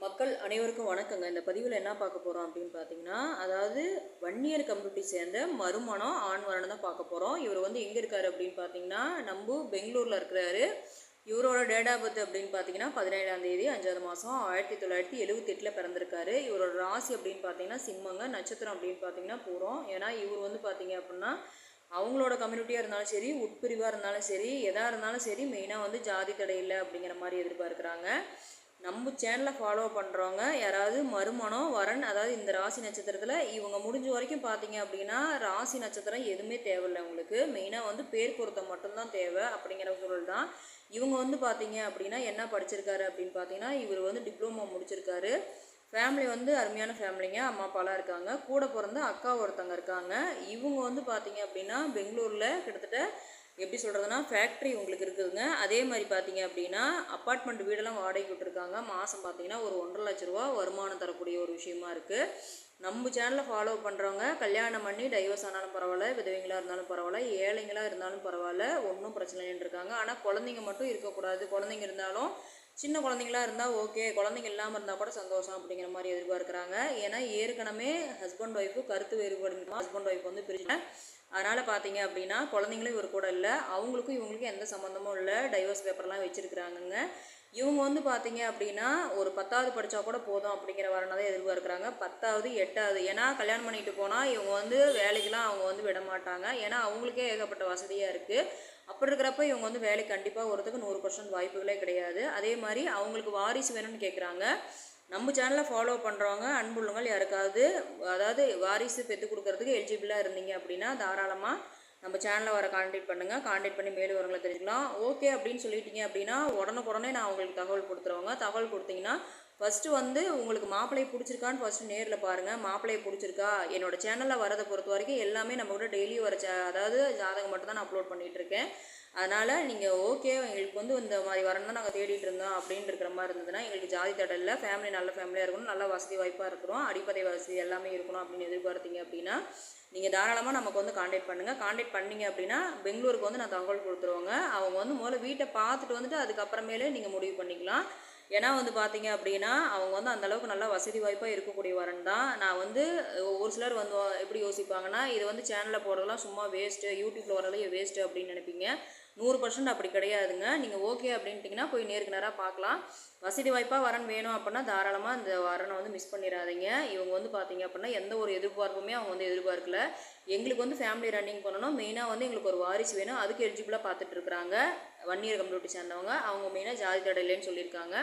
மக்கள் அனைவருக்கும் வணக்கங்க. இந்த பதிவில் என்ன பார்க்க போகிறோம் அப்படின்னு பார்த்தீங்கன்னா, அதாவது வன்னியர் கம்யூனிட்டி சேர்ந்த மறுமணம் ஆண் வரனை தான் பார்க்க போகிறோம். இவர் வந்து எங்கே இருக்கார் அப்படின்னு பார்த்தீங்கன்னா, நம்ம பெங்களூரில் இருக்கிறாரு. இவரோட டேட் ஆஃப் பர்த் அப்படின்னு பார்த்தீங்கன்னா 17ஆம் தேதி 5வது மாதம் 1978 பிறந்திருக்காரு. இவரோட ராசி அப்படின்னு பார்த்தீங்கன்னா சிம்மங்க. நட்சத்திரம் அப்படின்னு பார்த்தீங்கன்னா பூரம். ஏன்னா இவர் வந்து பார்த்தீங்க அப்படின்னா அவங்களோட கம்யூனிட்டியாக இருந்தாலும் சரி, உட்பிரிவாக இருந்தாலும் சரி, எதாக இருந்தாலும் சரி, மெயினாக வந்து ஜாதி தடை இல்லை அப்படிங்கிற மாதிரி எதிர்பார்க்குறாங்க. நம்ம சேனலை ஃபாலோ பண்ணுறவங்க யாராவது மறுமணம் வரன், அதாவது இந்த ராசி நட்சத்திரத்தில் இவங்க முடிஞ்ச வரைக்கும் பார்த்தீங்க அப்படின்னா ராசி நட்சத்திரம் எதுவுமே தேவையில்லை உங்களுக்கு. மெயினாக வந்து பேர் பொருத்தம் மட்டும்தான் தேவை அப்படிங்கிற சூழல் தான். இவங்க வந்து பார்த்தீங்க அப்படின்னா என்ன படிச்சிருக்காரு அப்படின்னு பார்த்தீங்கன்னா, இவர் வந்து டிப்ளமோ முடிச்சிருக்காரு. ஃபேமிலி வந்து அருமையான ஃபேமிலிங்க. அம்மா அப்பாலாம் இருக்காங்க. கூட பிறந்த அக்கா ஒருத்தங்க இருக்காங்க. இவங்க வந்து பார்த்தீங்க அப்படின்னா பெங்களூரில் கிட்டத்தட்ட எப்படி சொல்கிறதுனா ஃபேக்ட்ரி உங்களுக்கு இருக்குதுங்க. அதே மாதிரி பார்த்தீங்க அப்படின்னா அப்பார்ட்மெண்ட் வீடெல்லாம் வாடகைக்கு விட்டுருக்காங்க. மாதம் பார்த்தீங்கன்னா ஒரு 1,50,000 ரூபா வருமானம் தரக்கூடிய ஒரு விஷயமா இருக்குது. நம்ம சேனலில் ஃபாலோ பண்ணுறவங்க கல்யாணம் பண்ணி டைவர்ஸ் ஆனாலும் பரவாயில்ல, விதவைங்களாக இருந்தாலும் பரவாயில்ல, ஏழைங்களாக இருந்தாலும் பரவாயில்ல, ஒன்றும் பிரச்சனை இல்லைன்னு இருக்காங்க. ஆனால் குழந்தைங்க மட்டும் இருக்கக்கூடாது. குழந்தைங்க இருந்தாலும் சின்ன குழந்தைங்களா இருந்தால் ஓகே, குழந்தைங்க இல்லாமல் இருந்தால் கூட சந்தோஷம் அப்படிங்கிற மாதிரி எதிர்பார்க்குறாங்க. ஏன்னா ஏற்கனவே ஹஸ்பண்ட் ஒய்ஃபு கருத்து வேறுபாடு ஹஸ்பண்ட் ஒய்ஃப் வந்து பிரிச்சு, அதனால் பார்த்தீங்க அப்படின்னா குழந்தைங்களும் இவர் கூட இல்லை, அவங்களுக்கும் இவங்களுக்கும் எந்த சம்மந்தமும் இல்லை. டைவர்ஸ் பேப்பர்லாம் வச்சுருக்குறாங்கங்க. இவங்க வந்து பார்த்தீங்க அப்படின்னா ஒரு 10வது படித்தா கூட போதும் அப்படிங்கிற வரனை தான் எதிர்பார்க்குறாங்க. 10வது 8வது, ஏன்னா கல்யாணம் பண்ணிட்டு போனால் இவங்க வந்து வேலைக்கெலாம் அவங்க வந்து விட மாட்டாங்க. ஏன்னா அவங்களுக்கே ஏகப்பட்ட வசதியாக இருக்குது. அப்படி இருக்கிறப்ப இவங்க வந்து வேலைக்கு கண்டிப்பாக வரதுக்கு 100% வாய்ப்புகளே கிடையாது. அதே மாதிரி அவங்களுக்கு வாரிசு வேணும்னு கேட்குறாங்க. நம்ம சேனலை ஃபாலோ பண்ணுறவங்க அன்புள்ளவங்கள் யாருக்காவது அதாவது வாரிசு பெற்று கொடுக்கறதுக்கு எலிஜிபிளாக இருந்தீங்க அப்படின்னா தாராளமாக நம்ம சேனலில் வர கான்டாக்ட் பண்ணுங்கள். கான்டாக்ட் பண்ணி மேலும் வரங்களை தெரிஞ்சுக்கலாம். ஓகே அப்படின்னு சொல்லிட்டீங்க அப்படின்னா உடனுக்குடனே நான் உங்களுக்கு தகவல் கொடுத்துருவாங்க. தகவல் கொடுத்தீங்கன்னா ஃபஸ்ட்டு வந்து உங்களுக்கு மாப்பிள்ளையை பிடிச்சிருக்கான்னு ஃபஸ்ட்டு நேரில் பாருங்கள். மாப்பிள்ளையை பிடிச்சிருக்கா, என்னோடய சேனலில் வரதை பொறுத்த வரைக்கும் எல்லாமே நம்ம கூட டெய்லி வர அதாவது ஜாதகம் மட்டும் தான் நான் அப்லோட் பண்ணிகிட்ருக்கேன். அதனால் நீங்கள் ஓகே எங்களுக்கு வந்து இந்த மாதிரி வரணும் தான் நாங்கள் தேடிட்டு இருந்தோம் அப்படின்னு இருக்கிற மாதிரி இருந்ததுன்னா எங்களுக்கு ஜாதி தடை இல்லை, ஃபேமிலி நல்ல ஃபேமிலியாக இருக்கணும், நல்ல வசதி வாய்ப்பாக இருக்கிறோம், அடிப்படை வசதி எல்லாமே இருக்கணும் அப்படின்னு எதிர்பார்த்தீங்க அப்படின்னா நீங்கள் தாராளமாக நமக்கு வந்து கான்டாக்ட் பண்ணுங்கள். கான்டாக்ட் பண்ணிங்க அப்படின்னா பெங்களூருக்கு வந்து நான் தகவல் கொடுத்துருவாங்க. அவங்க வந்து முதல்ல வீட்டை பார்த்துட்டு வந்துட்டு அதுக்கப்புறமேலே நீங்கள் முடிவு பண்ணிக்கலாம். ஏன்னா வந்து பார்த்தீங்க அப்படின்னா அவங்க வந்து அந்தளவுக்கு நல்லா வசதி வாய்ப்பாக இருக்கக்கூடிய வரன் தான். நான் வந்து ஒரு சிலர் வந்து எப்படி யோசிப்பாங்கன்னா இது வந்து சேனலில் போடுறதெல்லாம் சும்மா வேஸ்ட்டு, யூடியூப்பில் வரலையே வேஸ்ட்டு அப்படின்னு நினைப்பீங்க. 100% அப்படி கிடையாதுங்க. நீங்கள் ஓகே அப்படின்ட்டிங்கன்னா போய் நேருக்கு நேராக பார்க்கலாம். வசதி வாய்ப்பாக வரன் வேணும் அப்படின்னா தாராளமாக இந்த வரனை வந்து மிஸ் பண்ணிடாதீங்க. இவங்க வந்து பார்த்தீங்க அப்படின்னா எந்த ஒரு எதிர்பார்ப்புமே அவங்க வந்து எதிர்பார்க்கல. எங்களுக்கு வந்து ஃபேமிலி ரன்னிங் பண்ணணும், மெயினாக வந்து எங்களுக்கு ஒரு வாரிசு வேணும், அதுக்கு எலிஜிபிளாக பார்த்துட்டு இருக்கிறாங்க. வன்னியர் கம்யூனிட்டி சேர்ந்தவங்க. அவங்க மெயினாக ஜாதி தடை இல்லைன்னு சொல்லியிருக்காங்க.